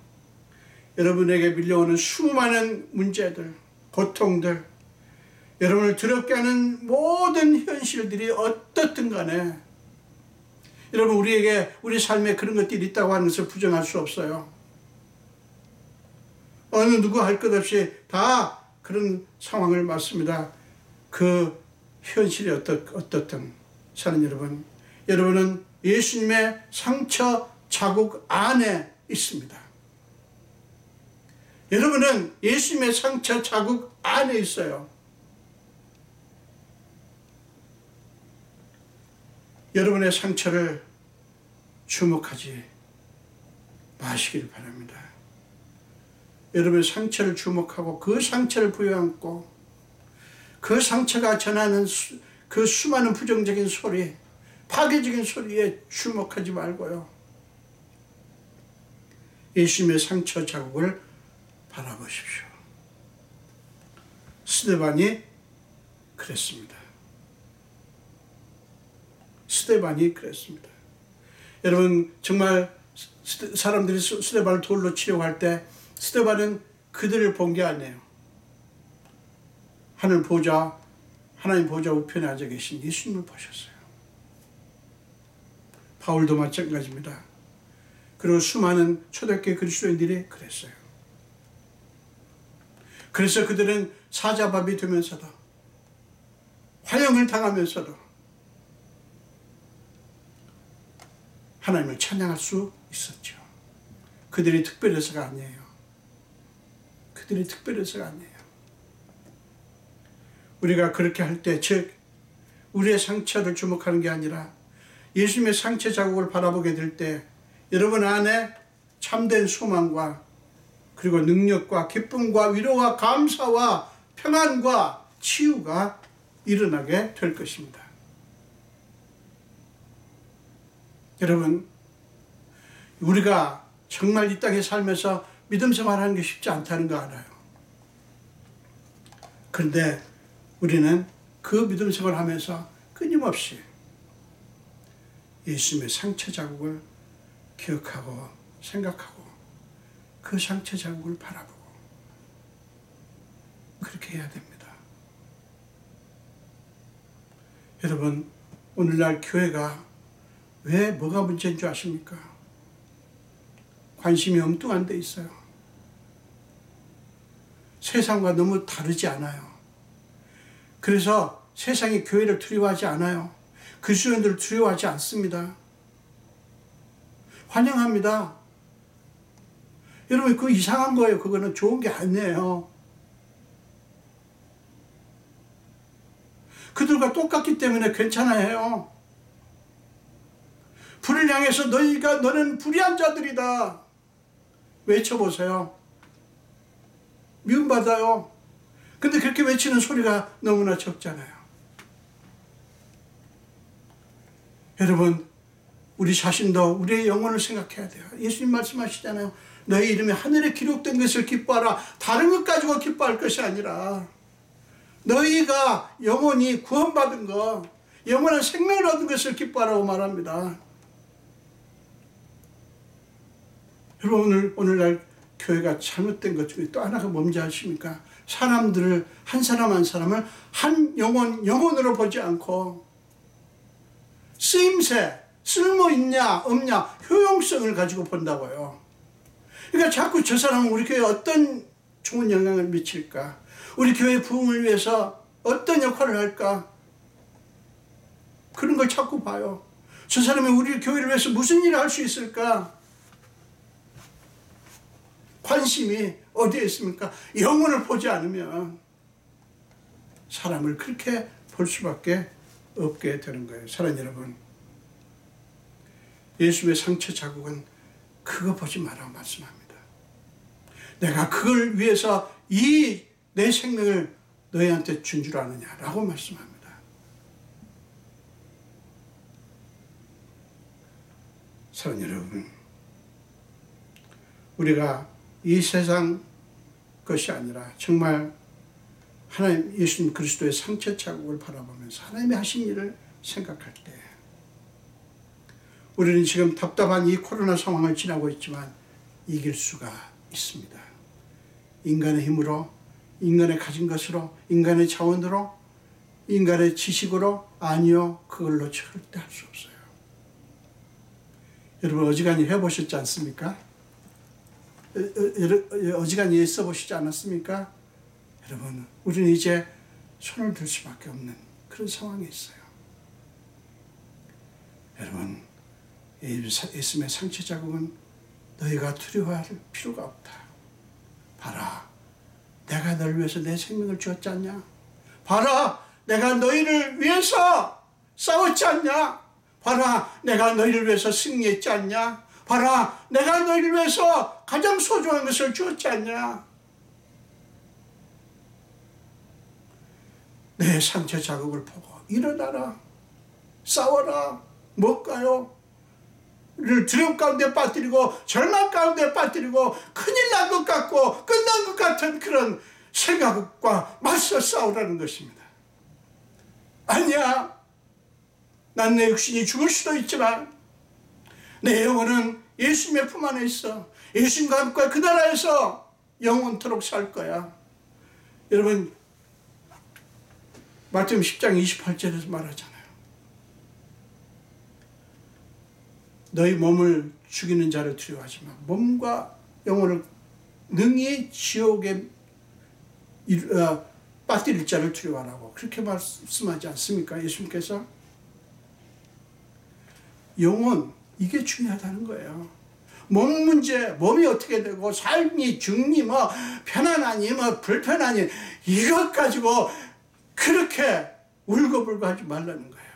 [SPEAKER 1] 여러분에게 밀려오는 수많은 문제들, 고통들, 여러분을 두렵게 하는 모든 현실들이 어떻든 간에 여러분, 우리에게 우리 삶에 그런 것들이 있다고 하는 것을 부정할 수 없어요. 어느 누구 할 것 없이 다 그런 상황을 맞습니다. 그 현실이 어떻든 사는 여러분, 여러분은 예수님의 상처 자국 안에 있습니다. 여러분은 예수님의 상처 자국 안에 있어요. 여러분의 상처를 주목하지 마시길 바랍니다. 여러분의 상처를 주목하고 그 상처를 부여안고 그 상처가 전하는 그 수많은 부정적인 소리, 파괴적인 소리에 주목하지 말고요, 예수님의 상처 자국을 바라보십시오. 스데반이 그랬습니다. 스데반이 그랬습니다. 여러분, 정말 사람들이 스데반을 돌로 치려고 할 때 스데반은 그들을 본 게 아니에요. 하나님 보좌 우편에 앉아 계신 예수님을 보셨어요. 바울도 마찬가지입니다. 그리고 수많은 초대교회 그리스도인들이 그랬어요. 그래서 그들은 사자밥이 되면서도, 화형을 당하면서도 하나님을 찬양할 수 있었죠. 그들이 특별해서가 아니에요. 그들이 특별해서가 아니에요. 우리가 그렇게 할 때, 즉 우리의 상처를 주목하는 게 아니라 예수님의 상처 자국을 바라보게 될 때 여러분 안에 참된 소망과 그리고 능력과 기쁨과 위로와 감사와 평안과 치유가 일어나게 될 것입니다. 여러분, 우리가 정말 이 땅에 살면서 믿음 생활하는 게 쉽지 않다는 거 알아요. 그런데 우리는 그 믿음 생활을 하면서 끊임없이 예수님의 상처 자국을 기억하고 생각하고 그 상처 자국을 바라보고 그렇게 해야 됩니다. 여러분, 오늘날 교회가 왜 뭐가 문제인 줄 아십니까? 관심이 엉뚱한 데 있어요. 세상과 너무 다르지 않아요. 그래서 세상이 교회를 두려워하지 않아요. 그리스도인들을 두려워하지 않습니다. 환영합니다. 여러분, 그거 이상한 거예요. 그거는 좋은 게 아니에요. 그들과 똑같기 때문에 괜찮아요. 불을 향해서 너는 불의한 자들이다 외쳐보세요. 미움받아요. 근데 그렇게 외치는 소리가 너무나 적잖아요. 여러분, 우리 자신도 우리의 영혼을 생각해야 돼요. 예수님 말씀하시잖아요. 너희 이름이 하늘에 기록된 것을 기뻐하라. 다른 것 가지고 기뻐할 것이 아니라 너희가 영원히 구원받은 것, 영원한 생명을 얻은 것을 기뻐하라고 말합니다. 여러분, 오늘날 교회가 잘못된 것 중에 또 하나가 뭔지 아십니까? 사람들을, 한 사람 한 사람을 한 영혼으로 보지 않고 쓰임새, 쓸모 있냐 없냐, 효용성을 가지고 본다고요. 그러니까 자꾸 저 사람은 우리 교회에 어떤 좋은 영향을 미칠까, 우리 교회 부흥을 위해서 어떤 역할을 할까, 그런 걸 자꾸 봐요. 저 사람이 우리 교회를 위해서 무슨 일을 할 수 있을까? 관심이 어디에 있습니까? 영혼을 보지 않으면 사람을 그렇게 볼 수밖에 없게 되는 거예요. 사랑하는 여러분, 예수의 상처 자국은 그거 보지 말라고 말씀합니다. 내가 그걸 위해서 이 내 생명을 너희한테 준 줄 아느냐라고 말씀합니다. 사랑하는 여러분, 우리가 이 세상 것이 아니라 정말 하나님 예수님 그리스도의 상처 자국을 바라보면서 하나님이 하신 일을 생각할 때, 우리는 지금 답답한 이 코로나 상황을 지나고 있지만 이길 수가 있습니다. 인간의 힘으로, 인간의 가진 것으로, 인간의 자원으로, 인간의 지식으로, 아니요, 그걸로 절대 할 수 없어요. 여러분, 어지간히 해보셨지 않습니까? 어지간히 애써보시지 않았습니까? 여러분, 우리는 이제 손을 들 수밖에 없는 그런 상황에 있어요. 여러분, 예수님의 상처 자국은 너희가 두려워할 필요가 없다. 봐라, 내가 너를 위해서 내 생명을 주었지 않냐? 봐라, 내가 너희를 위해서 싸웠지 않냐? 봐라, 내가 너희를 위해서 승리했지 않냐? 봐라, 내가 너희를 위해서 가장 소중한 것을 주었지 않냐? 내 상처 자국을 보고 일어나라, 싸워라. 뭘까요? 우리를 두려움 가운데 빠뜨리고 절망 가운데 빠뜨리고 큰일 난 것 같고 끝난 것 같은 그런 생각과 맞서 싸우라는 것입니다. 아니야, 난 내 육신이 죽을 수도 있지만 내 영혼은 예수님의 품 안에 있어. 예수님과 함께 그 나라에서 영원토록 살 거야. 여러분, 마태복음 10장 28절에서 말하잖아요. 너희 몸을 죽이는 자를 두려워하지 마. 몸과 영혼을 능히 지옥에 빠뜨릴 자를 두려워하라고 그렇게 말씀하지 않습니까? 예수님께서. 영혼, 이게 중요하다는 거예요. 몸 문제, 몸이 어떻게 되고 삶이 중니 뭐 편안하니 뭐 불편하니 이것 가지고 그렇게 울고불고 하지 말라는 거예요.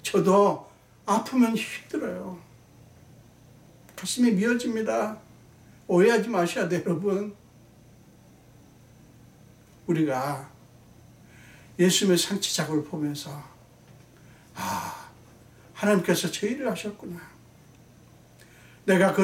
[SPEAKER 1] 저도 아프면 힘들어요. 가슴이 미어집니다. 오해하지 마셔야 돼요, 여러분. 우리가 예수님의 상처 자국을 보면서 하나님께서 저 일을 하셨구나. 내가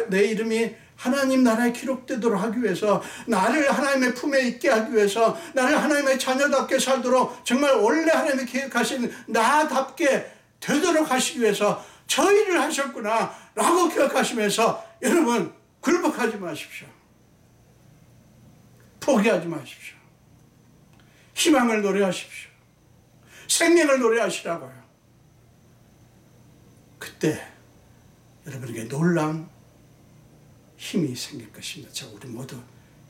[SPEAKER 1] 내 이름이 하나님 나라에 기록되도록 하기 위해서, 나를 하나님의 품에 있게 하기 위해서, 나를 하나님의 자녀답게 살도록 정말 원래 하나님이 계획하신 나답게 되도록 하시기 위해서 저 일을 하셨구나 라고 기억하시면서 여러분, 굴복하지 마십시오. 포기하지 마십시오. 희망을 노래하십시오. 생명을 노래하시라고요. 그때 여러분에게 놀라운 힘이 생길 것입니다. 자, 우리 모두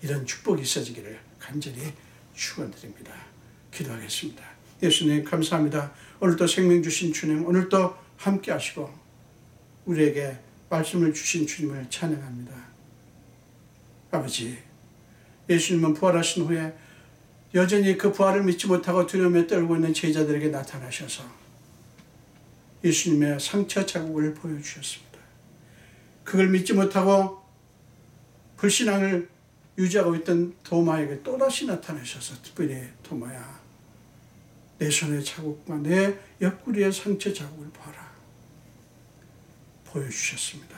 [SPEAKER 1] 이런 축복이 있어지기를 간절히 축원드립니다. 기도하겠습니다. 예수님 감사합니다. 오늘도 생명 주신 주님, 오늘도 함께 하시고 우리에게 말씀을 주신 주님을 찬양합니다. 아버지, 예수님은 부활하신 후에 여전히 그 부활을 믿지 못하고 두려움에 떨고 있는 제자들에게 나타나셔서 예수님의 상처 자국을 보여주셨습니다. 그걸 믿지 못하고 불신앙을 유지하고 있던 도마에게 또다시 나타나셔서, 특별히 도마야, 내 손의 자국과 내 옆구리의 상처 자국을 봐라 보여주셨습니다.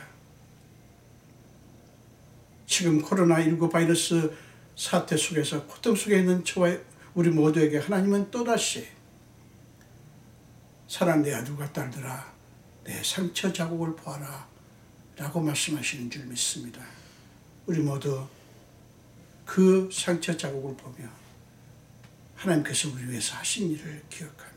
[SPEAKER 1] 지금 코로나19 바이러스 사태 속에서 고통 속에 있는 저와 우리 모두에게 하나님은 또다시 사랑하는 내 아들과 딸들아, 내 상처 자국을 보아라 라고 말씀하시는 줄 믿습니다. 우리 모두 그 상처 자국을 보며 하나님께서 우리 위해서 하신 일을 기억하며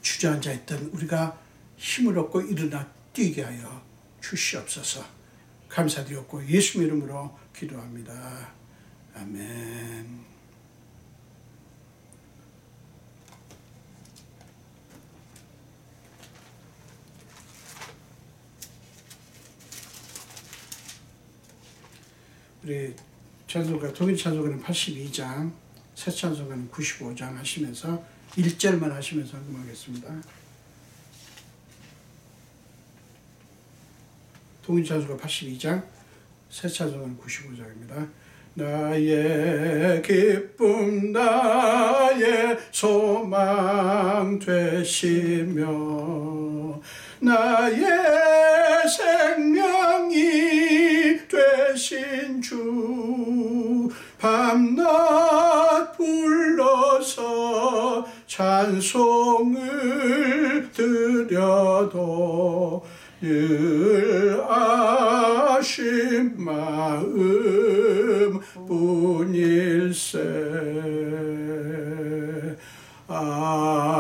[SPEAKER 1] 주저앉아 있던 우리가 힘을 얻고 일어나 뛰게 하여 주시옵소서. 감사드렸고 예수 이름으로 기도합니다. 아멘. 우리 찬송가, 동일 찬송가는 82장, 새 찬송가는 95장 하시면서 1절만 하시면서 헌금하겠습니다. 동일 찬송가 82장, 새 찬송가는 95장입니다. 나의 기쁨 나의 소망 되시며 나의 생명이 되신 주 밤낮 불러서 찬송을 드려도 늘 아심 마음 뿐일세. 아멘.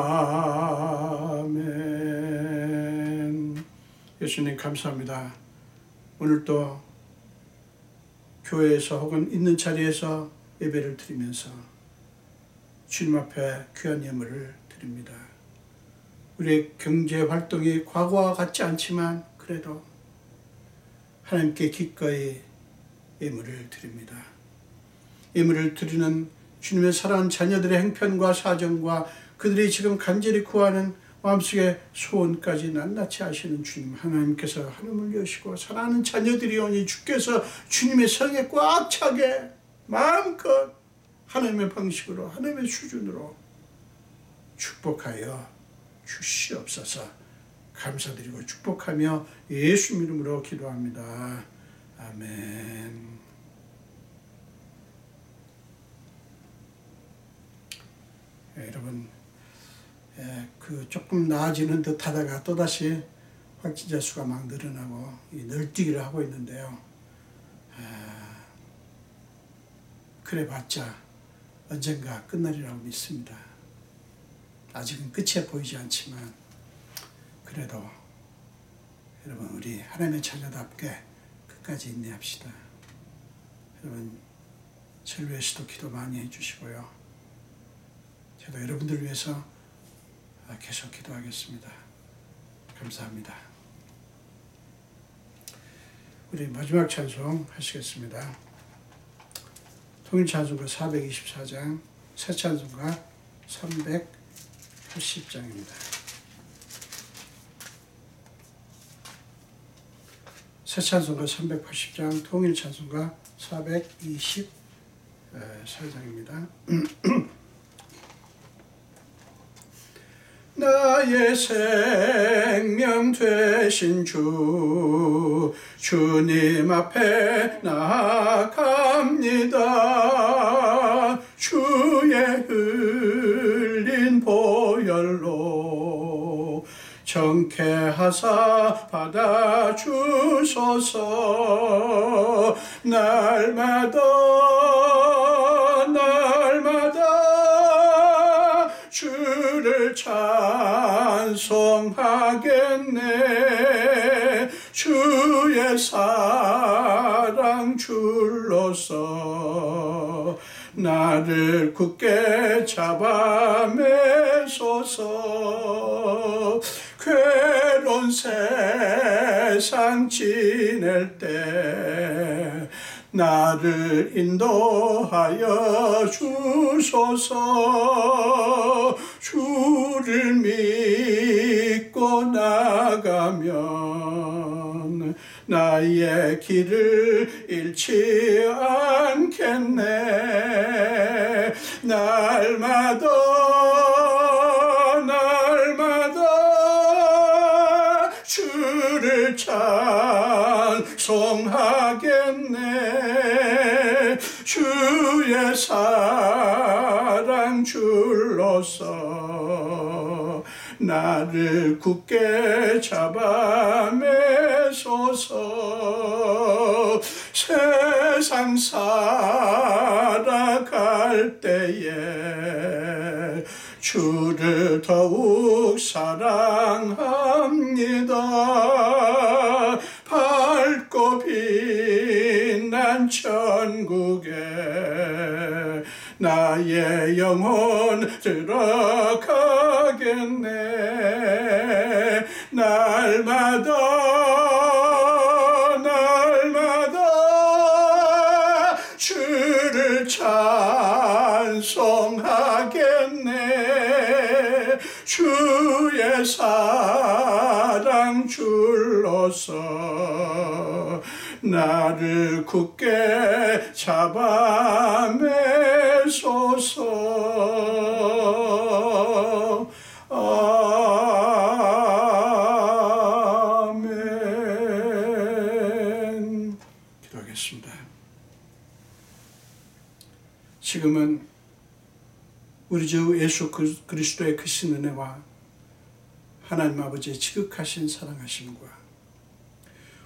[SPEAKER 1] 예수님 감사합니다. 오늘도 교회에서 혹은 있는 자리에서 예배를 드리면서 주님 앞에 귀한 예물을 드립니다. 우리의 경제 활동이 과거와 같지 않지만 그래도 하나님께 기꺼이 예물을 드립니다. 예물을 드리는 주님의 사랑하는 자녀들의 행편과 사정과 그들이 지금 간절히 구하는 마음속의 소원까지 낱낱이 아시는 주님, 하나님께서 하늘을 여시고 사랑하는 자녀들이 오니 주께서 주님의 성에 꽉 차게 마음껏 하나님의 방식으로 하나님의 수준으로 축복하여 주시옵소서. 감사드리고 축복하며 예수 이름으로 기도합니다. 아멘. 여러분, 조금 나아지는 듯 하다가 또다시 확진자 수가 막 늘어나고 널뛰기를 하고 있는데요. 그래봤자 언젠가 끝날이라고 믿습니다. 아직은 끝이 보이지 않지만 그래도 여러분, 우리 하나님의 자녀답게 끝까지 인내합시다. 여러분, 저를 위해서도 기도 많이 해주시고요. 저도 여러분들 위해서 계속 기도하겠습니다. 감사합니다. 우리 마지막 찬송 하시겠습니다. 통일 찬송가 424장, 새 찬송가 380장입니다. 새 찬송가 380장, 통일 찬송가 424장입니다. 나의 생명 되신 주, 주님 앞에 나아갑니다. 주의 흘린 보혈로 정케하사 받아주소서. 날마다 주를 찬송하겠네. 주의 사랑 줄로서 나를 굳게 잡아매소서. 괴로운 세상 지낼 때 나를 인도하여 주소서. 주를 믿고 나가면 나의 길을 잃지 않겠네. 날마다 주를 찬송하겠네. 사랑 줄로서 나를 굳게 잡아 매소서. 세상 살아갈 때에 주를 더욱 사랑합니다. 밝고 빛난 천국에 나의 영혼 들어가겠네. 날마다 주를 찬송하겠네. 주의 사랑 줄로서 나를 굳게 잡아 매소서. 아멘. 기도하겠습니다. 지금은 우리 주 예수 그리스도의 크신 은혜와 하나님 아버지의 지극하신 사랑하심과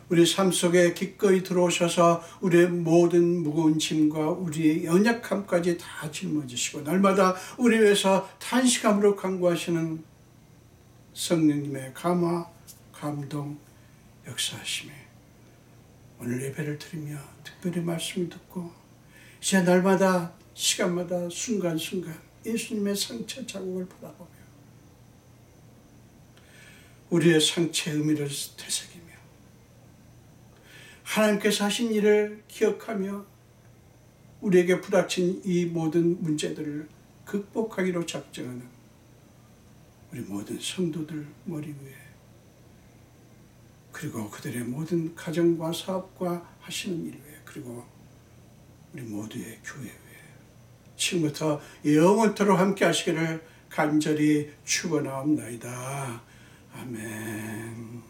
[SPEAKER 1] 우리 삶 속에 기꺼이 들어오셔서 우리의 모든 무거운 짐과 우리의 연약함까지 다 짊어지시고 날마다 우리 위해서 탄식함으로 간구하시는 성령님의 감화, 감동, 역사하심에 오늘 예배를 드리며 특별히 말씀을 듣고 이제 날마다 시간마다 순간순간 예수님의 상처 자국을 바라보며 우리의 상처의 의미를 되새기며 하나님께서 하신 일을 기억하며 우리에게 부닥친 이 모든 문제들을 극복하기로 작정하는 우리 모든 성도들 머리 위에 그리고 그들의 모든 가정과 사업과 하시는 일 위에 그리고 우리 모두의 교회 위에 지금부터 영원토록 함께 하시기를 간절히 축원하옵나이다. 아멘.